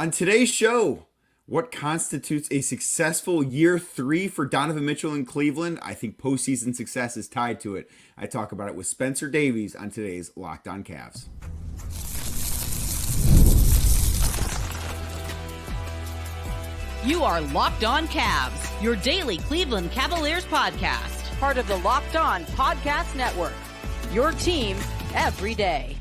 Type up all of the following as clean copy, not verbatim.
On today's show, what constitutes a successful year three for Donovan Mitchell in Cleveland? I think postseason success is tied to it. I talk about it with Spencer Davies on today's Locked On Cavs. You are Locked On Cavs, your daily Cleveland Cavaliers podcast. Part of the Locked On Podcast Network, your team every day.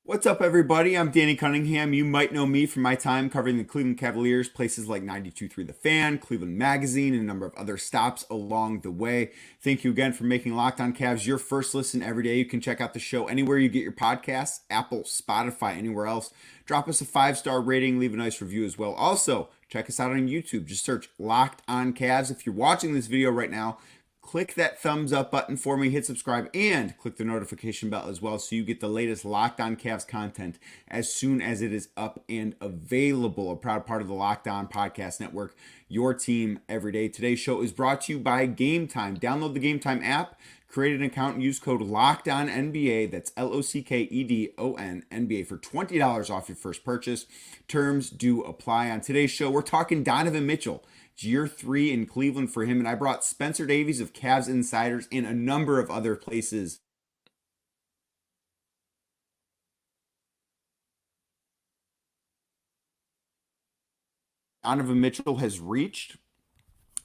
What's up, everybody? I'm Danny Cunningham. You might know me from my time covering the Cleveland Cavaliers, places like 92.3 The Fan, Cleveland Magazine, and a number of other stops along the way. Thank you again for making Locked On Cavs your first listen every day. You can check out the show anywhere you get your podcasts, Apple, Spotify, anywhere else. Drop us a 5-star rating, leave a nice review as well. Also, check us out on YouTube. Just search Locked On Cavs. If you're watching this video right now, click that thumbs up button for me, hit subscribe, and click the notification bell as well so you get the latest Locked On Cavs content as soon as it is up and available. A proud part of the Locked On Podcast Network, your team every day. Today's show is brought to you by Gametime. Download the Gametime app, create an account, and use code LOCKEDONNBA, that's LOCKEDON NBA for $20 off your first purchase. Terms do apply. On today's show, we're talking Donovan Mitchell. It's year three in Cleveland for him, and I brought Spencer Davies of Cavs Insiders and a number of other places. Donovan Mitchell has reached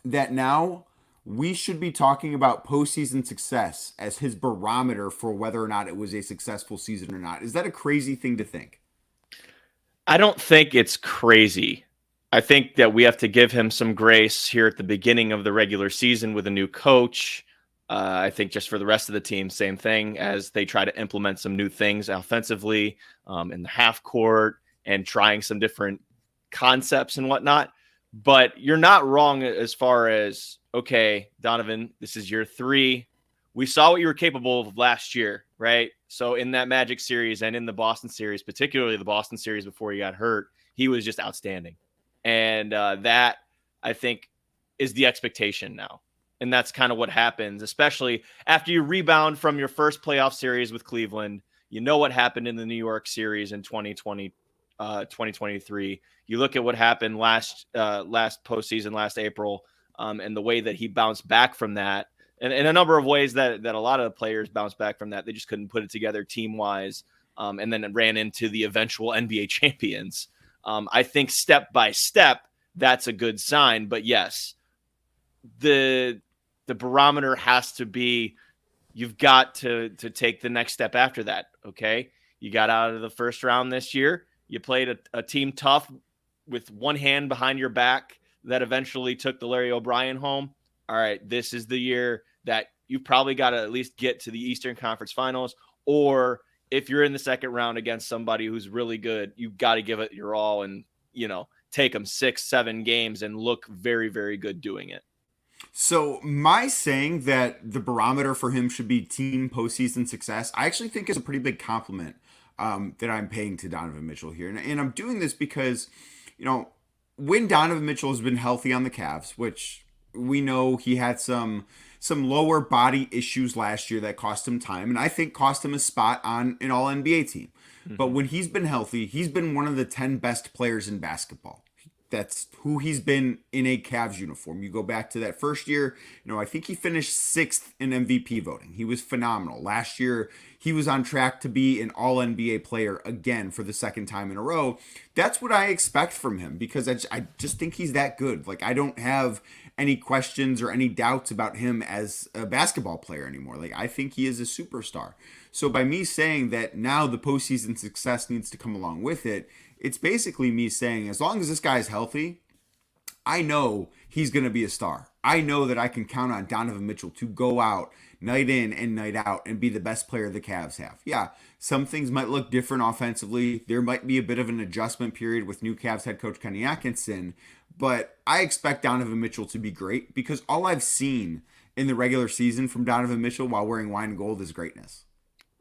that now we should be talking about postseason success as his barometer for whether or not it was a successful season or not. Is that a crazy thing to think? I don't think it's crazy. I think that we have to give him some grace here at the beginning of the regular season with a new coach. I think just for the rest of the team, same thing as they try to implement some new things offensively in the half court and trying some different concepts and whatnot. But you're not wrong as far as, okay, Donovan, this is year three. We saw what you were capable of last year, right? So in that Magic series and in the Boston series, particularly the Boston series before he got hurt, he was just outstanding. And that, I think, is the expectation now. And that's kind of what happens, especially after you rebound from your first playoff series with Cleveland. You know what happened in the New York series in 2023. You look at what happened last postseason, last April, and the way that he bounced back from that. And in a number of ways that a lot of players bounced back from that. They just couldn't put it together team-wise, and then it ran into the eventual NBA champions. I think step by step, that's a good sign. But yes, the barometer has to be, you've got to take the next step after that. Okay. You got out of the first round this year. You played a team tough with one hand behind your back that eventually took the Larry O'Brien home. All right. This is the year that you probably got to at least get to the Eastern Conference Finals, or if you're in the second round against somebody who's really good, you've got to give it your all and, take them 6-7 games and look very, very good doing it. So my saying that the barometer for him should be team postseason success, I actually think is a pretty big compliment that I'm paying to Donovan Mitchell here. And I'm doing this because, when Donovan Mitchell has been healthy on the Cavs, which we know he had some lower body issues last year that cost him time, and I think cost him a spot on an All-NBA team. Mm-hmm. But when he's been healthy, he's been one of the 10 best players in basketball. That's who he's been in a Cavs uniform. You go back to that first year, I think he finished 6th in MVP voting. He was phenomenal. Last year, he was on track to be an All-NBA player again for the second time in a row. That's what I expect from him because I just think he's that good. Like, I don't have any questions or any doubts about him as a basketball player anymore. Like, I think he is a superstar. So by me saying that now the postseason success needs to come along with it, it's basically me saying, as long as this guy's healthy, I know he's going to be a star. I know that I can count on Donovan Mitchell to go out night in and night out and be the best player the Cavs have. Yeah, some things might look different offensively. There might be a bit of an adjustment period with new Cavs head coach Cunningham, but I expect Donovan Mitchell to be great because all I've seen in the regular season from Donovan Mitchell while wearing wine and gold is greatness.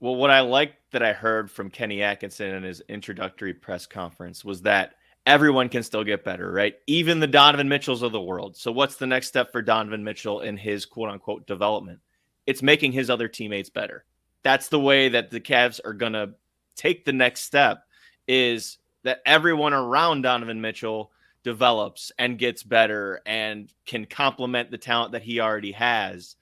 Well, what I liked that I heard from Kenny Atkinson in his introductory press conference was that everyone can still get better, right? Even the Donovan Mitchells of the world. So what's the next step for Donovan Mitchell in his quote-unquote development? It's making his other teammates better. That's the way that the Cavs are going to take the next step, is that everyone around Donovan Mitchell develops and gets better and can complement the talent that he already has.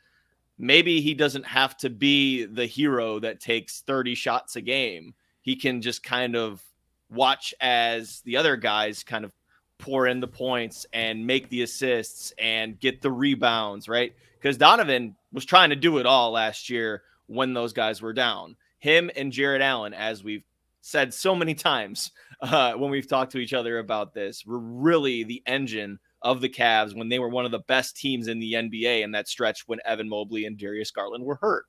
Maybe he doesn't have to be the hero that takes 30 shots a game. He can just kind of watch as the other guys kind of pour in the points and make the assists and get the rebounds, right? Because Donovan was trying to do it all last year when those guys were down. Him and Jared Allen, as we've said so many times when we've talked to each other about this, were really the engine of the Cavs when they were one of the best teams in the NBA in that stretch when Evan Mobley and Darius Garland were hurt.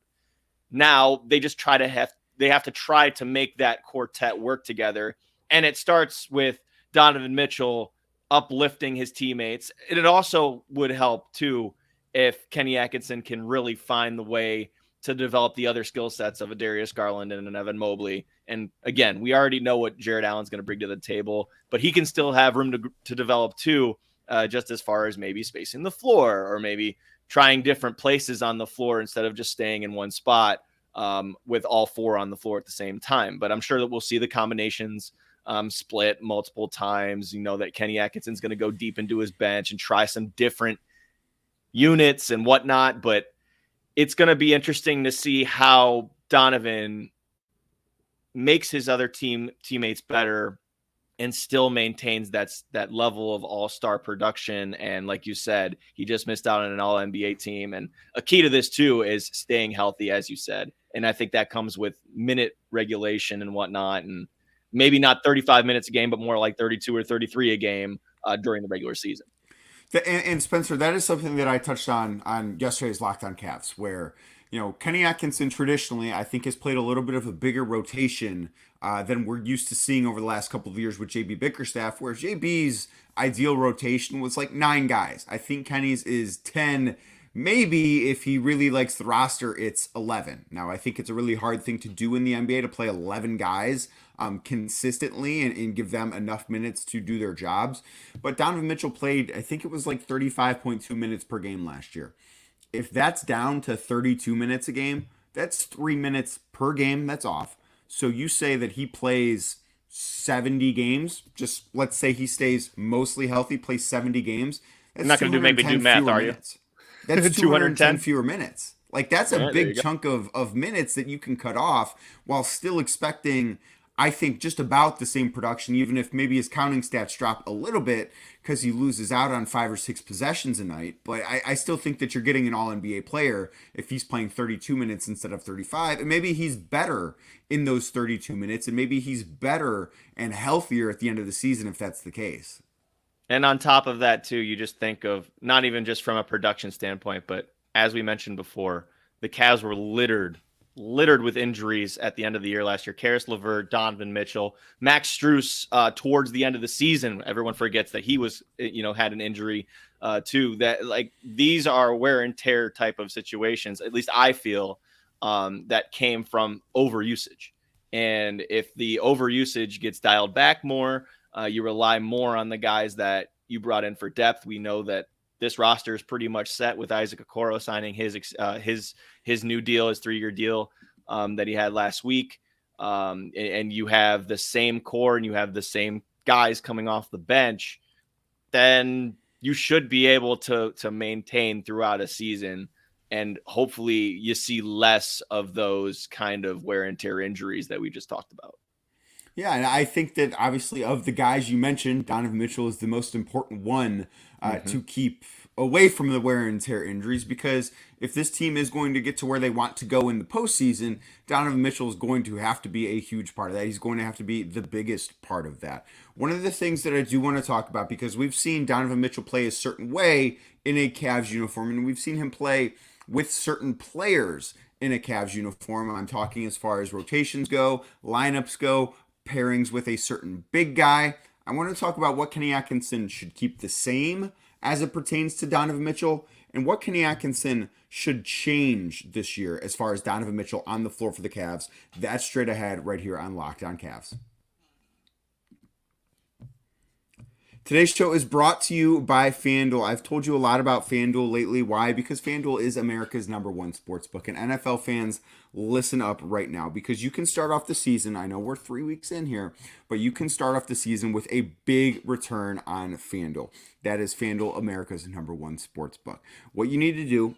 Now they just have to try to make that quartet work together. And it starts with Donovan Mitchell uplifting his teammates. And it also would help too if Kenny Atkinson can really find the way to develop the other skill sets of a Darius Garland and an Evan Mobley. And again, we already know what Jared Allen's going to bring to the table, but he can still have room to develop too, just as far as maybe spacing the floor or maybe trying different places on the floor instead of just staying in one spot with all four on the floor at the same time. But I'm sure that we'll see the combinations split multiple times. You know that Kenny Atkinson's going to go deep into his bench and try some different units and whatnot, but it's going to be interesting to see how Donovan makes his other teammates better and still maintains that level of all-star production. And like you said, he just missed out on an all-NBA team. And a key to this too is staying healthy, as you said. And I think that comes with minute regulation and whatnot. And maybe not 35 minutes a game, but more like 32 or 33 a game during the regular season. And Spencer, that is something that I touched on yesterday's Locked On Cavs, where, you know, Kenny Atkinson traditionally, I think, has played a little bit of a bigger rotation than we're used to seeing over the last couple of years with JB Bickerstaff, where JB's ideal rotation was like 9 guys. I think Kenny's is 10. Maybe if he really likes the roster, it's 11. Now, I think it's a really hard thing to do in the NBA to play 11 guys consistently and give them enough minutes to do their jobs. But Donovan Mitchell played, I think it was like 35.2 minutes per game last year. If that's down to 32 minutes a game, that's 3 minutes per game that's off. So you say that he plays 70 games, just let's say he stays mostly healthy, plays 70 games. That's I'm not going to do math, are you? That's 210 fewer minutes. Like, that's a big chunk of minutes that you can cut off while still expecting, I think, just about the same production, even if maybe his counting stats drop a little bit because he loses out on 5 or 6 possessions a night. But I still think that you're getting an all-NBA player if he's playing 32 minutes instead of 35. And maybe he's better in those 32 minutes, and maybe he's better and healthier at the end of the season if that's the case. And on top of that, too, you just think of not even just from a production standpoint, but as we mentioned before, the Cavs were littered with injuries at the end of the year last year. Karis LeVert, Donovan Mitchell, Max Strus towards the end of the season. Everyone forgets that he was, had an injury too. That, like, these are wear and tear type of situations. At least I feel that came from overusage. And if the overusage gets dialed back more, you rely more on the guys that you brought in for depth. We know that this roster is pretty much set with Isaac Okoro signing his new deal, his 3-year deal that he had last week. And you have the same core and you have the same guys coming off the bench, then you should be able to maintain throughout a season. And hopefully you see less of those kind of wear and tear injuries that we just talked about. Yeah, and I think that obviously of the guys you mentioned, Donovan Mitchell is the most important one to keep away from the wear and tear injuries, because if this team is going to get to where they want to go in the postseason, Donovan Mitchell is going to have to be a huge part of that. He's going to have to be the biggest part of that. One of the things that I do want to talk about, because we've seen Donovan Mitchell play a certain way in a Cavs uniform, and we've seen him play with certain players in a Cavs uniform. I'm talking as far as rotations go, lineups go, pairings with a certain big guy. I want to talk about what Kenny Atkinson should keep the same as it pertains to Donovan Mitchell, and what Kenny Atkinson should change this year as far as Donovan Mitchell on the floor for the Cavs. That's straight ahead right here on Locked On Cavs. Today's show is brought to you by FanDuel. I've told you a lot about FanDuel lately. Why? Because FanDuel is America's #1 sportsbook. And NFL fans, listen up right now, because you can start off the season. I know we're 3 weeks in here, but you can start off the season with a big return on FanDuel. That is FanDuel, America's #1 sportsbook. What you need to do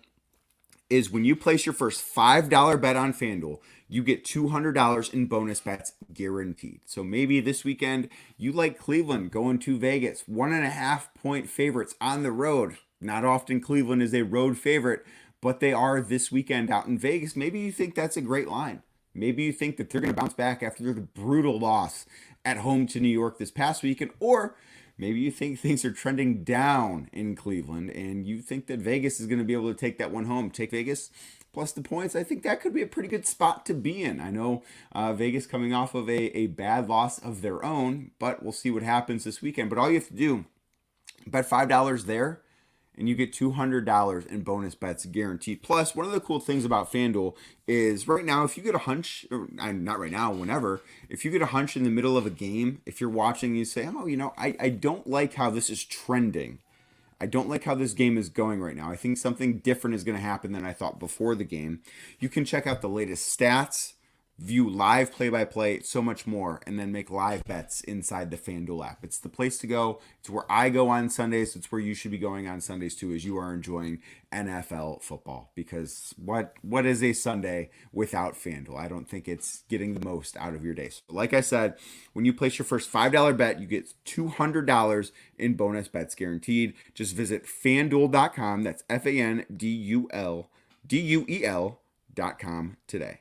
is when you place your first $5 bet on FanDuel, you get $200 in bonus bets guaranteed. So maybe this weekend you like Cleveland going to Vegas, 1.5 point favorites on the road. Not often Cleveland is a road favorite, but they are this weekend out in Vegas. Maybe you think that's a great line. Maybe you think that they're going to bounce back after the brutal loss at home to New York this past weekend, or maybe you think things are trending down in Cleveland and you think that Vegas is going to be able to take that one home. Take Vegas plus the points. I think that could be a pretty good spot to be in. I know Vegas coming off of a bad loss of their own, but we'll see what happens this weekend. But all you have to do, bet $5 there, and you get $200 in bonus bets guaranteed. Plus, one of the cool things about FanDuel is right now, if you get a hunch, or not right now, whenever, if you get a hunch in the middle of a game, if you're watching, you say, oh, I don't like how this is trending. I don't like how this game is going right now. I think something different is going to happen than I thought before the game. You can check out the latest stats, view live play-by-play, so much more, and then make live bets inside the FanDuel app. It's the place to go. It's where I go on Sundays. It's where you should be going on Sundays too, as you are enjoying NFL football. Because what is a Sunday without FanDuel? I don't think it's getting the most out of your day. So like I said, when you place your first $5 bet, you get $200 in bonus bets guaranteed. Just visit FanDuel.com. That's FanDuel.com today.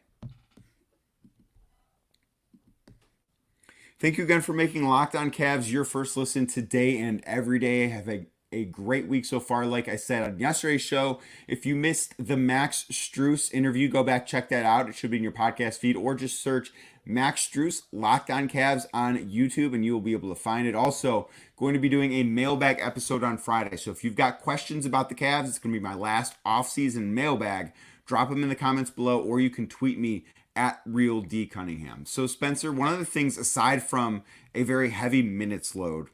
Thank you again for making Locked On Cavs your first listen today and every day. Have a great week so far. Like I said on yesterday's show, if you missed the Max Strus interview, go back, check that out. It should be in your podcast feed, or just search Max Strus Locked On Cavs on YouTube and you will be able to find it. Also, going to be doing a mailbag episode on Friday. So if you've got questions about the Cavs, it's going to be my last off-season mailbag. Drop them in the comments below, or you can tweet me at Real D Cunningham. So Spencer, one of the things aside from a very heavy minutes load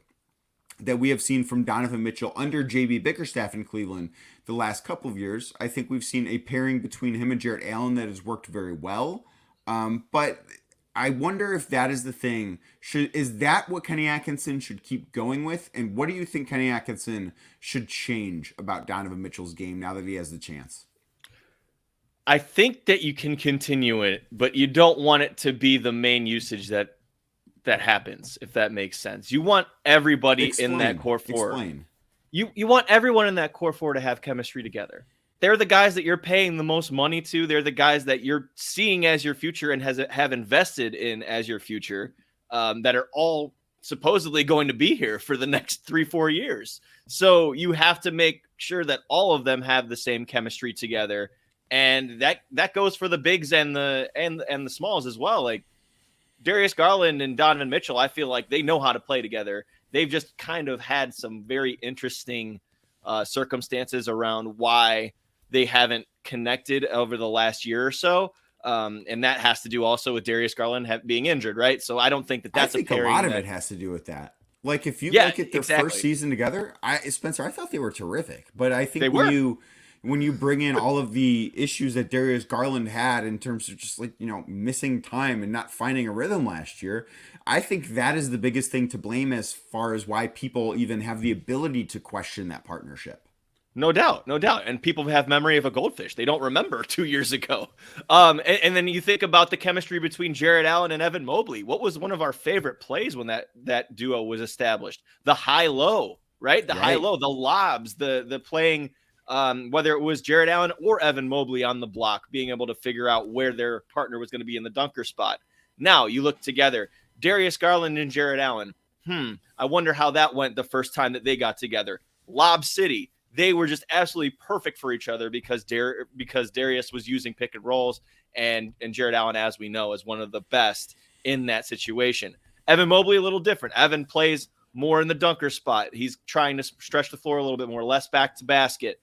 that we have seen from Donovan Mitchell under JB Bickerstaff in Cleveland the last couple of years, I think we've seen a pairing between him and Jarrett Allen that has worked very well. But I wonder if that is the thing. Is that what Kenny Atkinson should keep going with? And what do you think Kenny Atkinson should change about Donovan Mitchell's game now that he has the chance? I think that you can continue it, but you don't want it to be the main usage that happens, if that makes sense. You want everybody in that core four. You want everyone in that core four to have chemistry together. They're the guys that you're paying the most money to. They're the guys that you're seeing as your future and have invested in as your future, that are all supposedly going to be here for the next 3-4 years. So you have to make sure that all of them have the same chemistry together. And that goes for the bigs and the smalls as well. Like Darius Garland and Donovan Mitchell, I feel like they know how to play together. They've just kind of had some very interesting circumstances around why they haven't connected over the last year or so. And that has to do also with Darius Garland being injured, right? So I don't think that's a lot of it has to do with that. Like if you look at their first season together, Spencer, I thought they were terrific. But I think when you bring in all of the issues that Darius Garland had in terms of just missing time and not finding a rhythm last year, I think that is the biggest thing to blame as far as why people even have the ability to question that partnership. No doubt. And people have memory of a goldfish. They don't remember 2 years ago. And then you think about the chemistry between Jarrett Allen and Evan Mobley. What was one of our favorite plays when that duo was established? The high-low, right? The high-low, the lobs, the playing – whether it was Jarrett Allen or Evan Mobley on the block, being able to figure out where their partner was going to be in the dunker spot. Now you look together, Darius Garland and Jarrett Allen. I wonder how that went the first time that they got together. Lob City, they were just absolutely perfect for each other because Darius was using pick and rolls, and Jarrett Allen, as we know, is one of the best in that situation. Evan Mobley, a little different. Evan plays more in the dunker spot. He's trying to stretch the floor a little bit more, less back to basket.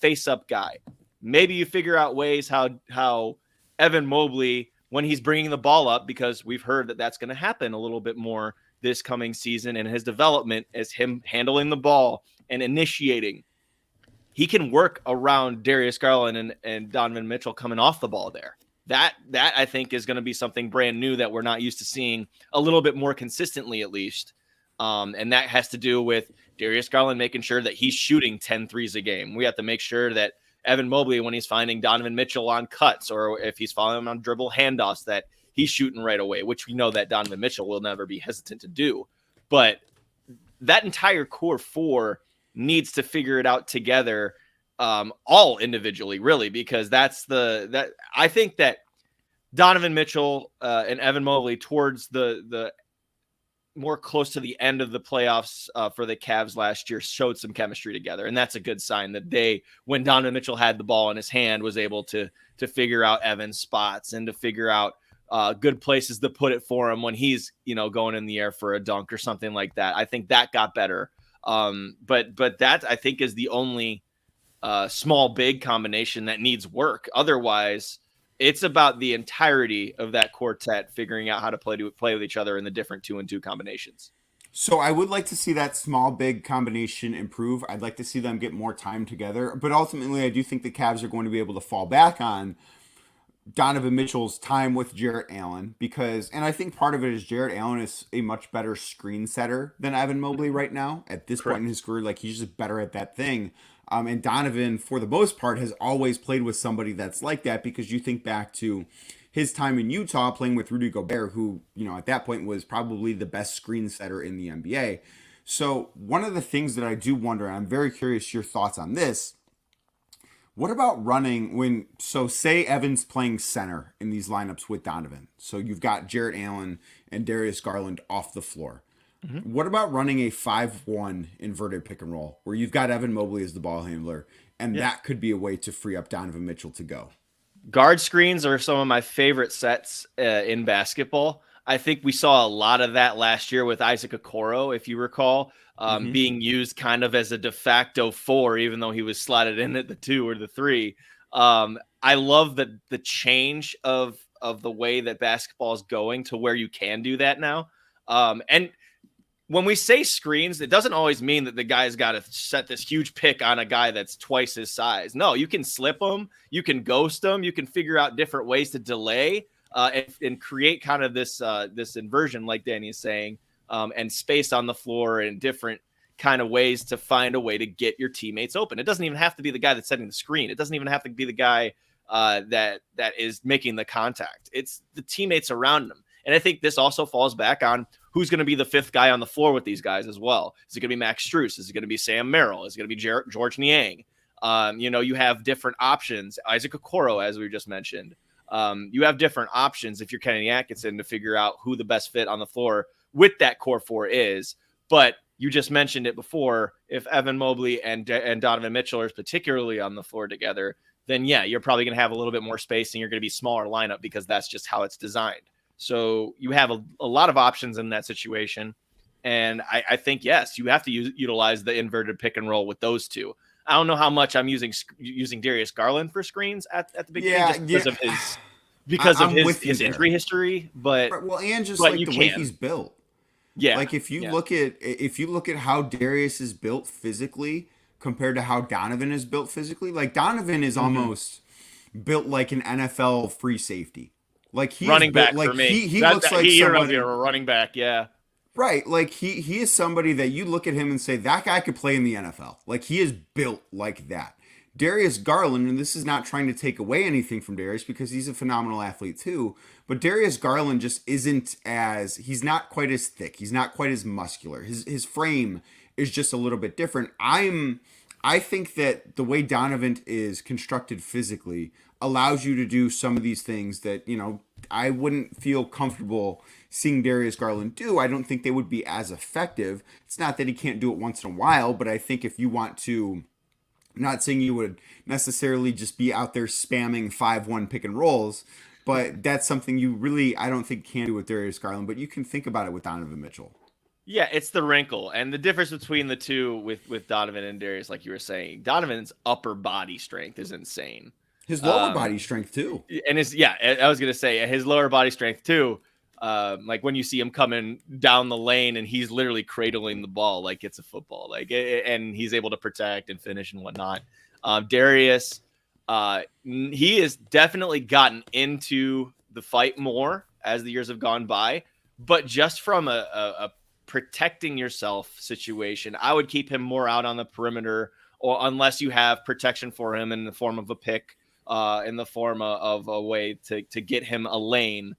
Face-up guy. Maybe you figure out ways how Evan Mobley, when he's bringing the ball up, because we've heard that that's going to happen a little bit more this coming season and his development is him handling the ball and initiating. He can work around Darius Garland and Donovan Mitchell coming off the ball there. That I think is going to be something brand new that we're not used to seeing a little bit more consistently, at least. And that has to do with Darius Garland making sure that he's shooting 10 threes a game. We have to make sure that Evan Mobley, when he's finding Donovan Mitchell on cuts, or if he's following him on dribble handoffs, that he's shooting right away, which we know that Donovan Mitchell will never be hesitant to do. But that entire core four needs to figure it out together, all individually, really, because I think that Donovan Mitchell and Evan Mobley towards the more close to the end of the playoffs for the Cavs last year showed some chemistry together. And that's a good sign that when Donovan Mitchell had the ball in his hand, was able to figure out Evan's spots and to figure out good places to put it for him when he's, going in the air for a dunk or something like that. I think that got better. But that I think is the only small, big combination that needs work. Otherwise, it's about the entirety of that quartet figuring out how to play with each other in the different 2-and-2 combinations. So I would like to see that small, big combination improve. I'd like to see them get more time together. But ultimately, I do think the Cavs are going to be able to fall back on Donovan Mitchell's time with Jarrett Allen and I think part of it is Jarrett Allen is a much better screen setter than Evan Mobley right now at this point in his career. Like, he's just better at that thing. And Donovan, for the most part, has always played with somebody that's like that, because you think back to his time in Utah playing with Rudy Gobert, who, at that point was probably the best screen setter in the NBA. So one of the things that I do wonder, and I'm very curious your thoughts on this, what about running say Evan's playing center in these lineups with Donovan. So you've got Jarrett Allen and Darius Garland off the floor. Mm-hmm. What about running a 5-1 inverted pick and roll where you've got Evan Mobley as the ball handler, and that could be a way to free up Donovan Mitchell to go? Guard screens are some of my favorite sets in basketball. I think we saw a lot of that last year with Isaac Okoro, if you recall, being used kind of as a de facto 4, even though he was slotted in at the 2 or the 3. I love the change of the way that basketball is going to where you can do that now. And when we say screens, it doesn't always mean that the guy's got to set this huge pick on a guy that's twice his size. No, you can slip them, you can ghost them, you can figure out different ways to delay and create kind of this inversion, like Danny is saying, and space on the floor and different kind of ways to find a way to get your teammates open. It doesn't even have to be the guy that's setting the screen. It doesn't even have to be the guy that is making the contact. It's the teammates around them. And I think this also falls back on who's going to be the 5th guy on the floor with these guys as well. Is it going to be Max Strus? Is it going to be Sam Merrill? Is it going to be George Niang? You have different options. Isaac Okoro, as we just mentioned. You have different options if you're Kenny Atkinson to figure out who the best fit on the floor with that core 4 is. But you just mentioned it before. If Evan Mobley and Donovan Mitchell are particularly on the floor together, then you're probably going to have a little bit more space and you're going to be smaller lineup because that's just how it's designed. So you have a lot of options in that situation. And I think, yes, you have to utilize the inverted pick and roll with those two. I don't know how much I'm using Darius Garland for screens at the beginning because of his injury history. But and just like the way he's built. Yeah. Like if you look at how Darius is built physically compared to how Donovan is built physically, like Donovan is almost built like an NFL free safety. Like he's running back like for me. He looks like somebody a running back, yeah. Right, like he is somebody that you look at him and say that guy could play in the NFL. Like he is built like that. Darius Garland, and this is not trying to take away anything from Darius because he's a phenomenal athlete too, but Darius Garland just he's not quite as thick. He's not quite as muscular. His frame is just a little bit different. I think that the way Donovan is constructed physically allows you to do some of these things that, I wouldn't feel comfortable seeing Darius Garland do. I don't think they would be as effective. It's not that he can't do it once in a while, but I think if you want to, I'm not saying you would necessarily just be out there spamming 5-1 pick and rolls, but that's something you really, I don't think can do with Darius Garland, but you can think about it with Donovan Mitchell. Yeah, it's the wrinkle. And the difference between the two with Donovan and Darius, like you were saying, Donovan's upper body strength is insane. His lower body strength too. And I was going to say his lower body strength too. Like when you see him coming down the lane and he's literally cradling the ball like it's a football, and he's able to protect and finish and whatnot. Darius, he has definitely gotten into the fight more as the years have gone by, but just from a protecting yourself situation, I would keep him more out on the perimeter, or unless you have protection for him in the form of a pick, in the form of a way to get him a lane.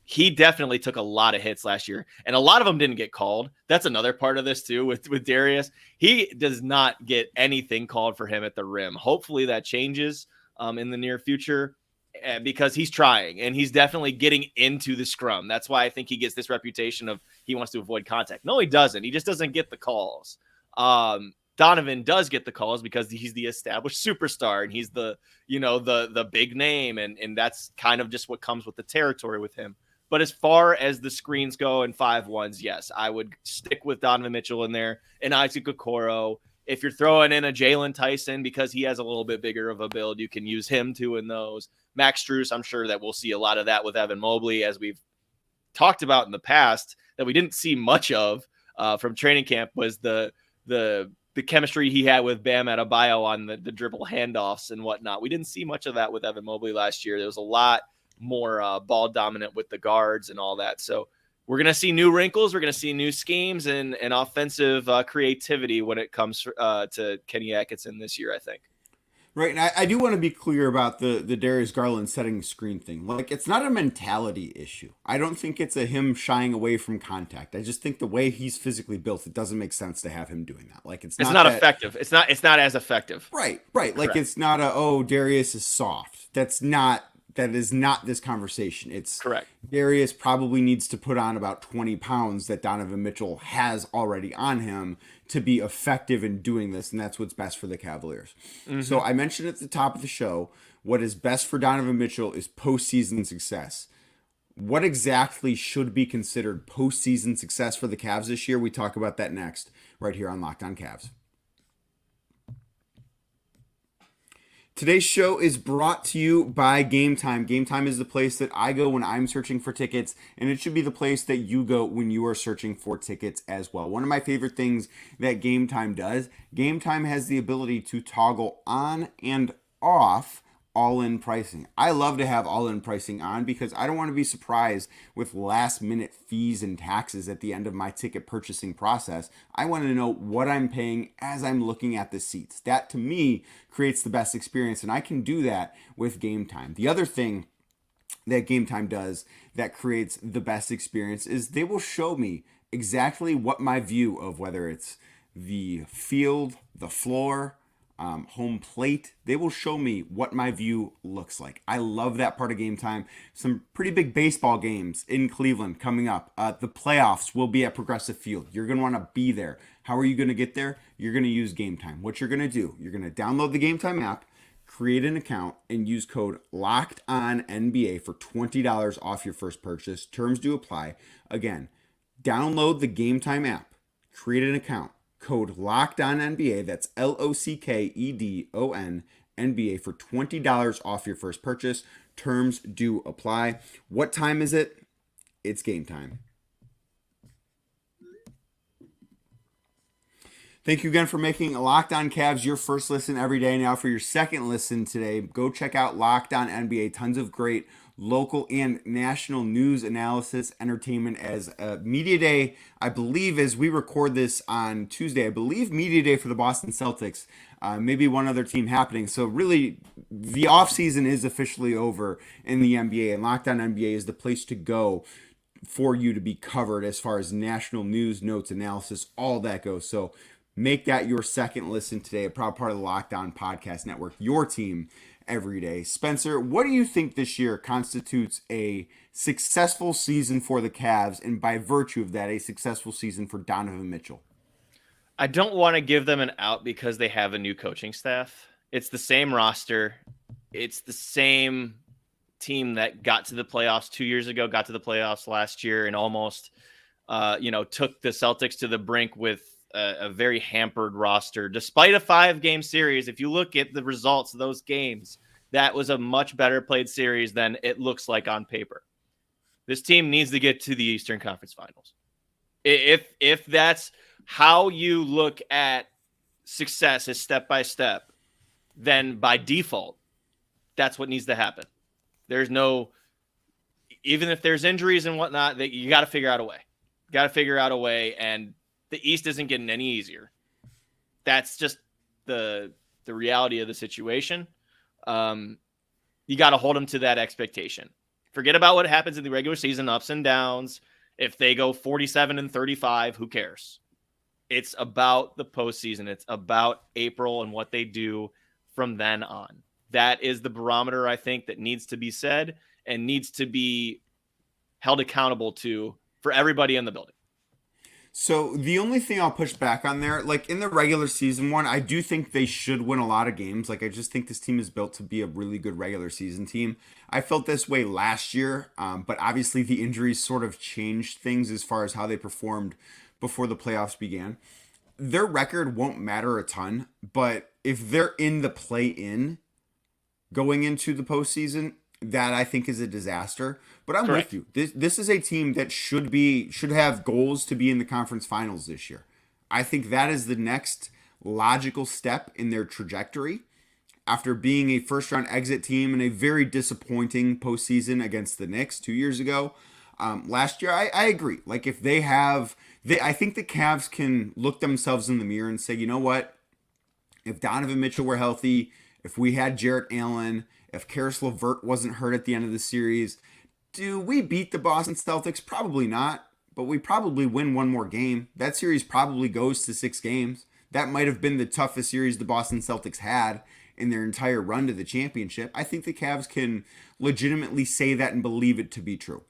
He definitely took a lot of hits last year, and a lot of them didn't get called. That's another part of this too with Darius. He does not get anything called for him at the rim. Hopefully that changes in the near future, because he's trying and he's definitely getting into the scrum. That's why I think he gets this reputation of he wants to avoid contact. No, he doesn't. He just doesn't get the calls. Donovan does get the calls because he's the established superstar and he's the big name, and that's kind of just what comes with the territory with him. But as far as the screens go and 5-1s, yes, I would stick with Donovan Mitchell in there and Isaac Okoro. If you're throwing in a Jalen Tyson because he has a little bit bigger of a build, you can use him too in those. Max Strus, I'm sure that we'll see a lot of that with Evan Mobley, as we've talked about in the past, that we didn't see much of from training camp, was the chemistry he had with Bam Adebayo on the dribble handoffs and whatnot. We didn't see much of that with Evan Mobley last year. There was a lot more ball dominant with the guards and all that. So we're going to see new wrinkles. We're going to see new schemes and offensive creativity when it comes to Kenny Atkinson this year, I think. Right, and I do want to be clear about the Darius Garland setting screen thing. Like, it's not a mentality issue. I don't think it's a him shying away from contact. I just think the way he's physically built, it doesn't make sense to have him doing that. Like, it's not effective. It's not as effective. Right. Like, it's not Darius is soft. That is not this conversation. It's correct. Darius probably needs to put on about 20 pounds that Donovan Mitchell has already on him to be effective in doing this, and that's what's best for the Cavaliers. Mm-hmm. So I mentioned at the top of the show, what is best for Donovan Mitchell is postseason success. What exactly should be considered postseason success for the Cavs this year? We talk about that next, right here on Locked On Cavs. Today's show is brought to you by Gametime. Gametime is the place that I go when I'm searching for tickets, and it should be the place that you go when you are searching for tickets as well. One of my favorite things that Gametime does, Gametime has the ability to toggle on and off all-in pricing. I love to have all-in pricing on because I don't want to be surprised with last-minute fees and taxes at the end of my ticket purchasing process. I want to know what I'm paying as I'm looking at the seats. That, to me, creates the best experience, and I can do that with Gametime. The other thing that Gametime does that creates the best experience is they will show me exactly what my view of, whether it's the field, the floor, home plate, they will show me what my view looks like. I love that part of Gametime. Some pretty big baseball games in Cleveland coming up. The playoffs will be at Progressive Field. You're going to want to be there. How are you going to get there? You're going to use Gametime. What you're going to do, you're going to download the Gametime app, create an account, and use code LOCKEDONNBA for $20 off your first purchase. Terms do apply. Again, download the Gametime app, create an account, code LOCKEDONNBA, that's LOCKEDON NBA for $20 off your first purchase. Terms do apply. What time is it? It's game time. Thank you again for making Locked On Cavs your first listen every day. Now for your second listen today, go check out Locked On NBA. Tons of great local and national news, analysis, entertainment as Media Day. I believe as we record this on Tuesday, I believe Media Day for the Boston Celtics, maybe one other team happening. So really the offseason is officially over in the NBA, and Locked On NBA is the place to go for you to be covered as far as national news, notes, analysis, all that goes. So make that your second listen today, a proud part of the Locked On Podcast Network, your team every day. Spencer, what do you think this year constitutes a successful season for the Cavs, and by virtue of that, a successful season for Donovan Mitchell? I don't want to give them an out because they have a new coaching staff. It's the same roster. It's the same team that got to the playoffs 2 years ago, got to the playoffs last year, and almost, took the Celtics to the brink with a very hampered roster. Despite a 5-game series, if you look at the results of those games, that was a much better played series than it looks like on paper. This team needs to get to the Eastern Conference Finals. If that's how you look at success is step by step, then by default, that's what needs to happen. There's no, even if there's injuries and whatnot, that you got to figure out a way. Got to figure out a way, and the East isn't getting any easier. That's just the reality of the situation. You got to hold them to that expectation. Forget about what happens in the regular season, ups and downs. If they go 47-35, who cares? It's about the postseason. It's about April and what they do from then on. That is the barometer, I think, that needs to be said and needs to be held accountable to for everybody in the building. So the only thing I'll push back on there, like in the regular season one, I do think they should win a lot of games. Like I just think this team is built to be a really good regular season team. I felt this way last year, but obviously the injuries sort of changed things as far as how they performed before the playoffs began. Their record won't matter a ton, but if they're in the play-in going into the postseason, that I think is a disaster. But I'm Correct. with you. This is a team that should have goals to be in the conference finals this year. I think that is the next logical step in their trajectory after being a first round exit team in a very disappointing postseason against the Knicks 2 years ago. Last year, I agree. Like if I think the Cavs can look themselves in the mirror and say, you know what? If Donovan Mitchell were healthy, if we had Jarrett Allen, if Karis LeVert wasn't hurt at the end of the series, do we beat the Boston Celtics? Probably not, but we probably win one more game. That series probably goes to 6 games. That might have been the toughest series the Boston Celtics had in their entire run to the championship. I think the Cavs can legitimately say that and believe it to be true.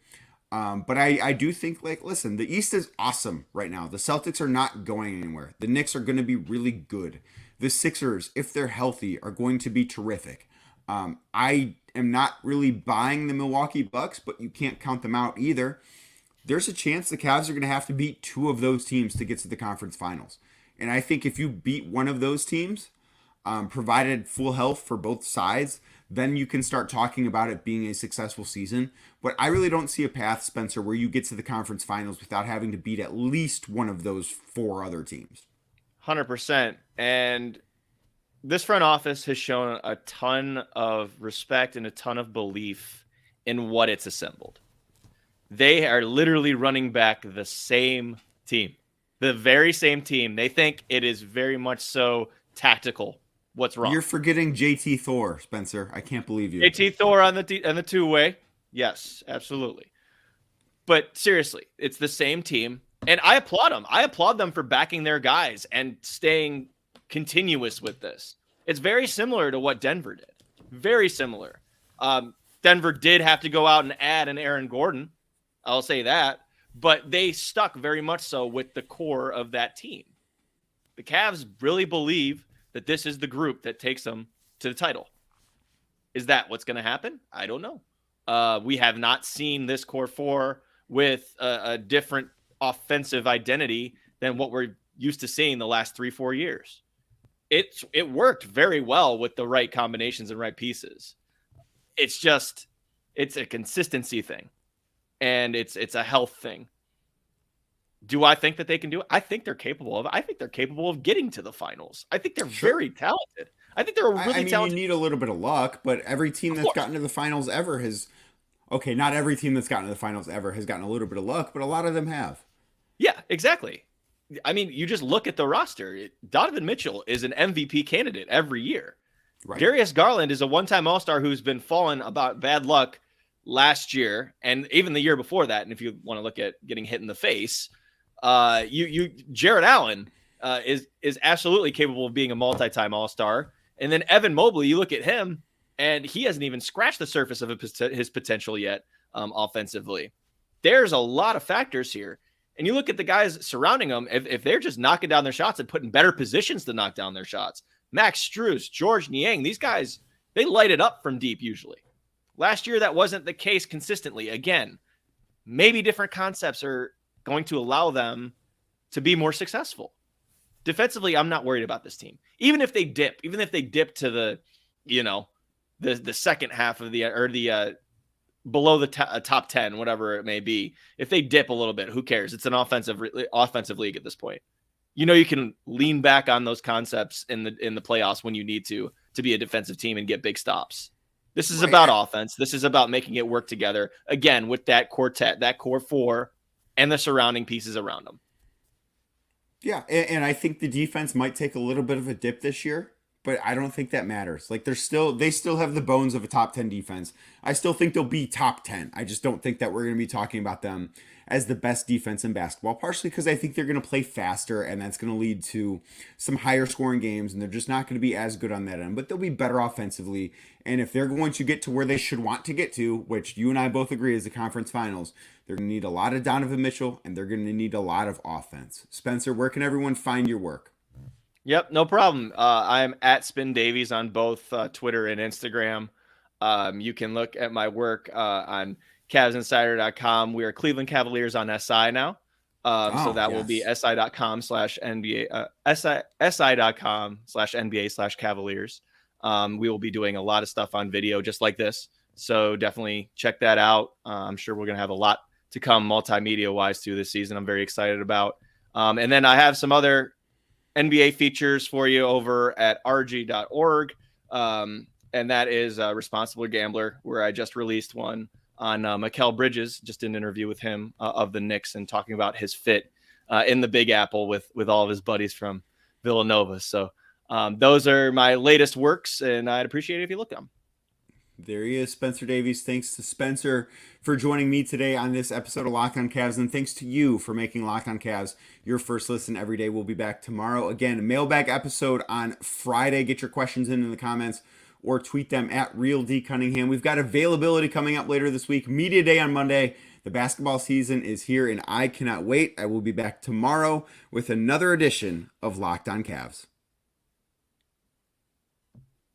But I do think, like, listen, the East is awesome right now. The Celtics are not going anywhere. The Knicks are going to be really good. The Sixers, if they're healthy, are going to be terrific. I am not really buying the Milwaukee Bucks, but you can't count them out either. There's a chance the Cavs are going to have to beat 2 of those teams to get to the conference finals. And I think if you beat one of those teams, provided full health for both sides, then you can start talking about it being a successful season. But I really don't see a path, Spencer, where you get to the conference finals without having to beat at least one of those 4 other teams. 100%. And this front office has shown a ton of respect and a ton of belief in what it's assembled. They are literally running back the same team, the very same team. They think it is very much so tactical. What's wrong? You're forgetting JT Thor, Spencer. I can't believe you. JT Thor on the two-way. Yes, absolutely. But seriously, it's the same team. And I applaud them. I applaud them for backing their guys and staying continuous with this. It's very similar to what Denver did. Very similar. Denver did have to go out and add an Aaron Gordon. I'll say that. But they stuck very much so with the core of that team. The Cavs really believe that this is the group that takes them to the title. Is that what's going to happen? I don't know. We have not seen this core 4 with a different offensive identity than what we're used to seeing the last 3-4 years. It worked very well with the right combinations and right pieces. It's a consistency thing, and it's a health thing. Do I think that they can do it? I think they're capable of it. I think they're capable of getting to the finals. I think they're very talented. I think they're a really talented. You need a little bit of luck, but every team that's gotten to the finals ever has. Okay, not every team that's gotten to the finals ever has gotten a little bit of luck, but a lot of them have. Yeah, exactly. I mean, you just look at the roster. Donovan Mitchell is an MVP candidate every year. Right. Darius Garland is a one-time All-Star who's been fallen about bad luck last year and even the year before that. And if you want to look at getting hit in the face, Jarrett Allen is absolutely capable of being a multi-time All-Star. And then Evan Mobley, you look at him, and he hasn't even scratched the surface of his potential yet offensively. There's a lot of factors here. And you look at the guys surrounding them, if they're just knocking down their shots and putting better positions to knock down their shots. Max Strus, George Niang, these guys, they light it up from deep usually. Last year, that wasn't the case consistently. Again, maybe different concepts are going to allow them to be more successful. Defensively, I'm not worried about this team. Even if they dip to the second half of the below the top 10, whatever it may be. If they dip a little bit, who cares? It's an offensive league at this point. You can lean back on those concepts in the playoffs when you need to be a defensive team and get big stops. This is about offense. This is about making it work together, again, with that quartet, that core four, and the surrounding pieces around them. Yeah, and I think the defense might take a little bit of a dip this year, but I don't think that matters. Like they still have the bones of a top 10 defense. I still think they'll be top 10. I just don't think that we're going to be talking about them as the best defense in basketball, partially because I think they're going to play faster, and that's going to lead to some higher scoring games, and they're just not going to be as good on that end, but they'll be better offensively. And if they're going to get to where they should want to get to, which you and I both agree is the conference finals, they're going to need a lot of Donovan Mitchell, and they're going to need a lot of offense. Spencer, where can everyone find your work? Yep, no problem. I'm at Spin Davies on both Twitter and Instagram. You can look at my work on CavsInsider.com. We are Cleveland Cavaliers on SI now. So that will be si.com/NBA, si.com/NBA/Cavaliers. We will be doing a lot of stuff on video just like this. So definitely check that out. I'm sure we're going to have a lot to come multimedia wise through this season. I'm very excited about. And then I have some other NBA features for you over at rg.org. And that is Responsible Gambler, where I just released one on Mikal Bridges, just an interview with him of the Knicks and talking about his fit in the Big Apple with all of his buddies from Villanova. So those are my latest works, and I'd appreciate it if you look at them. There he is, Spencer Davies. Thanks to Spencer for joining me today on this episode of Locked On Cavs, and thanks to you for making Locked On Cavs your first listen every day. We'll be back tomorrow. Again, a mailbag episode on Friday. Get your questions in the comments or tweet them at RealDCunningham. We've got availability coming up later this week. Media Day on Monday. The basketball season is here, and I cannot wait. I will be back tomorrow with another edition of Locked On Cavs.